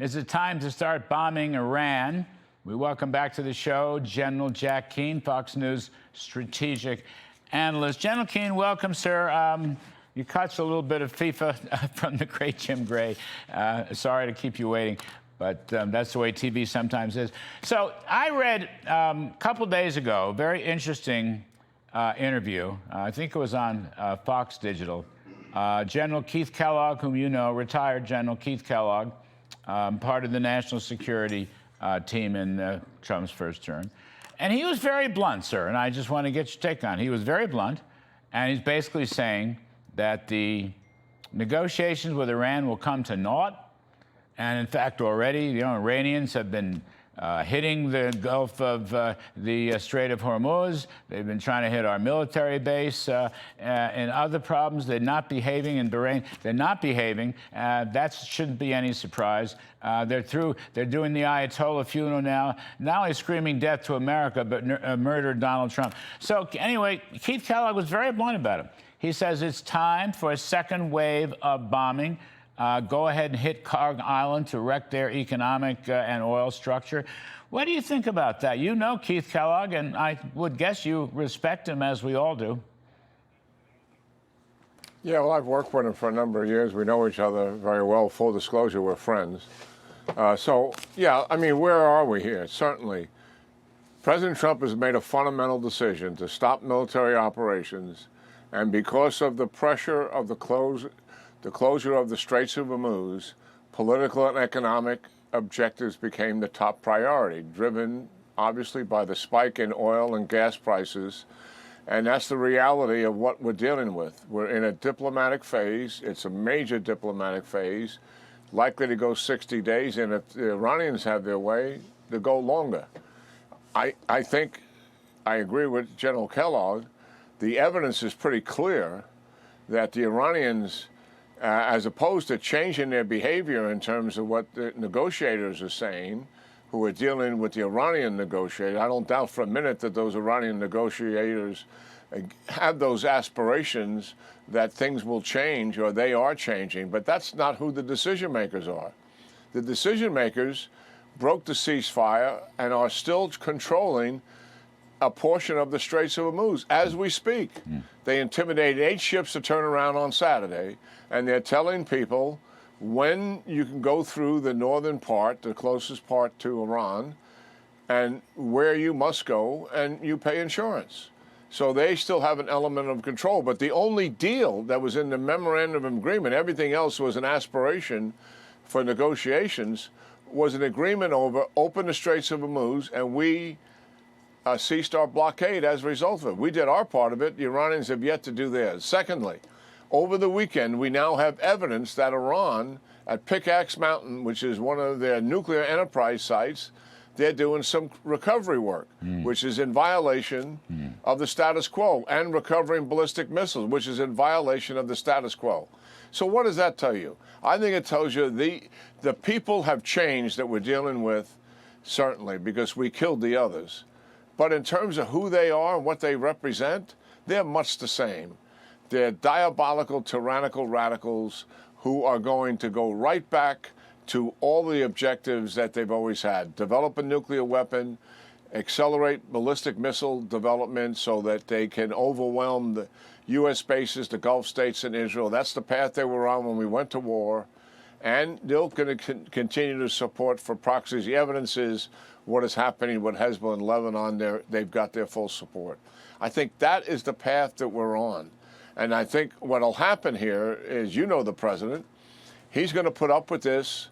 Is it time to start bombing Iran? We welcome back to the show General Jack Keane, Fox News strategic analyst. General Keane, welcome, sir. You caught a little bit of FIFA from the great Jim Gray. Sorry to keep you waiting, but that's the way TV sometimes is. So I read a couple days ago a very interesting interview. I think it was on Fox Digital. General Keith Kellogg, whom you know, retired General Keith Kellogg, part of the national security team in Trump's first term. And he was very blunt, sir, and I just want to get your take on it. He was very blunt, and he's basically saying that the negotiations with Iran will come to naught. And in fact, already, Iranians have been hitting the Gulf of the Strait of Hormuz. They've been trying to hit our military base and other problems. They're not behaving in Bahrain. They're not behaving. That shouldn't be any surprise. They're doing the Ayatollah funeral now. Not only screaming death to America, but murder Donald Trump. So anyway, Keith Kellogg was very blunt about it. He says it's time for a second wave of bombing. Go ahead and hit Kellogg Island to wreck their economic and oil structure. What do you think about that? You know Keith Kellogg, and I would guess you respect him, as we all do. Yeah, well, I've worked with him for a number of years. We know each other very well. Full disclosure, we're friends. So, yeah, I mean, where are we here? Certainly, President Trump has made a fundamental decision to stop military operations, and because of the pressure of the closure of the Straits of Hormuz, political and economic objectives became the top priority, driven obviously by the spike in oil and gas prices. And that's the reality of what we're dealing with. We're in a diplomatic phase. It's a major diplomatic phase, likely to go 60 days. And if the Iranians have their way, to go longer. I think I agree with General Kellogg. The evidence is pretty clear that the Iranians, as opposed to changing their behavior in terms of what the negotiators are saying, who are dealing with the Iranian negotiators, I don't doubt for a minute that those Iranian negotiators have those aspirations that things will change, or they are changing, but that's not who the decision makers are. The decision makers broke the ceasefire and are still controlling a portion of the Straits of Hormuz as we speak. They intimidated 8 ships to turn around on Saturday, and they're telling people when you can go through the northern part, the closest part to Iran, and where you must go, and you pay insurance. So they still have an element of control. But the only deal that was in the memorandum of agreement, everything else was an aspiration for negotiations, was an agreement over open the Straits of Hormuz, and we ceased our blockade as a result of it. We did our part of it. The Iranians have yet to do theirs. Secondly, over the weekend, we now have evidence that Iran, at Pickaxe Mountain, which is one of their nuclear enterprise sites, they're doing some recovery work, which is in violation of the status quo, and recovering ballistic missiles, which is in violation of the status quo. So what does that tell you? I think it tells you the people have changed that we're dealing with, certainly, because we killed the others. But in terms of who they are and what they represent, they're much the same. They're diabolical, tyrannical radicals who are going to go right back to all the objectives that they've always had. Develop a nuclear weapon, accelerate ballistic missile development so that they can overwhelm the U.S. bases, the Gulf states, and Israel. That's the path they were on when we went to war. And they're going to continue to support for proxies. The evidence is what is happening with Hezbollah and Lebanon. They've got their full support. I think that is the path that we're on. And I think what will happen here is, you know, the president, he's going to put up with this,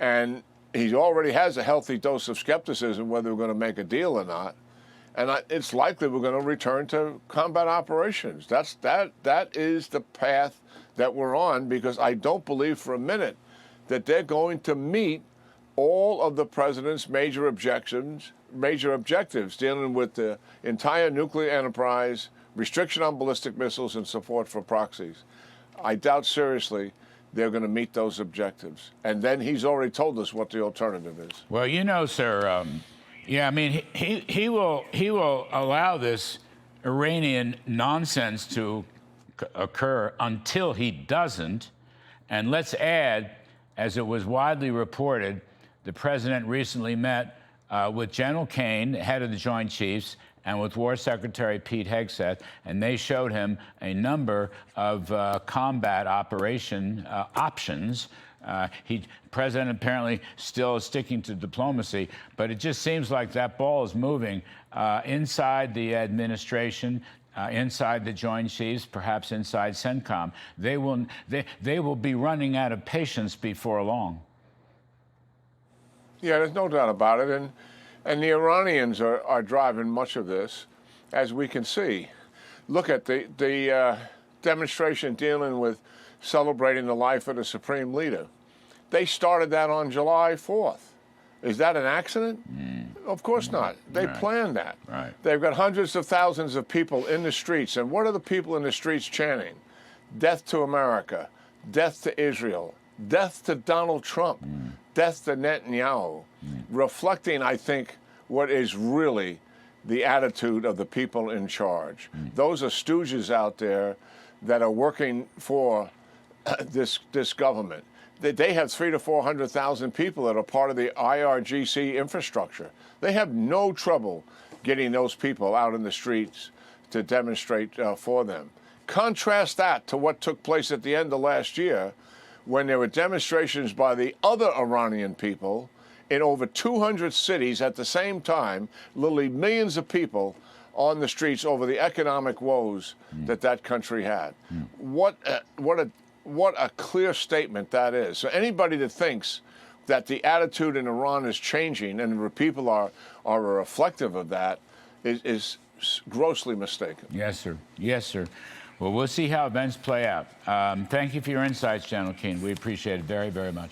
and he already has a healthy dose of skepticism whether we're going to make a deal or not. And it's likely we're going to return to combat operations. That is the path that we're on, because I don't believe for a minute that they're going to meet all of the president's major objectives dealing with the entire nuclear enterprise, restriction on ballistic missiles, and support for proxies. I doubt seriously they're going to meet those objectives. And then he's already told us what the alternative is. Well, you know, sir, yeah, I mean, he will allow this Iranian nonsense to occur until he doesn't. And let's add as it was widely reported, the president recently met with General Keane, head of the Joint Chiefs, and with War Secretary Pete Hegseth, and they showed him a number of combat operation options. President apparently still is sticking to diplomacy, but it just seems like that ball is moving inside the administration, inside the Joint Chiefs, perhaps inside CENTCOM. They will be running out of patience before long. Yeah, there's no doubt about it. And the Iranians are driving much of this, as we can see. Look at the demonstration dealing with celebrating the life of the Supreme Leader. They started that on July 4th. Is that an accident? Of course not. They planned that. Right. They've got hundreds of thousands of people in the streets. And what are the people in the streets chanting? Death to America, death to Israel, death to Donald Trump, death to Netanyahu, reflecting, I think, what is really the attitude of the people in charge. Those are stooges out there that are working for this government. They have 300,000 to 400,000 people that are part of the IRGC infrastructure. They have no trouble getting those people out in the streets to demonstrate for them. Contrast that to what took place at the end of last year, when there were demonstrations by the other Iranian people in over 200 cities at the same time, literally millions of people on the streets over the economic woes that country had. What a clear statement that is. So anybody that thinks that the attitude in Iran is changing and the people are reflective of that is grossly mistaken. Yes, sir. Yes, sir. Well, we'll see how events play out. Thank you for your insights, General Keane. We appreciate it very, very much.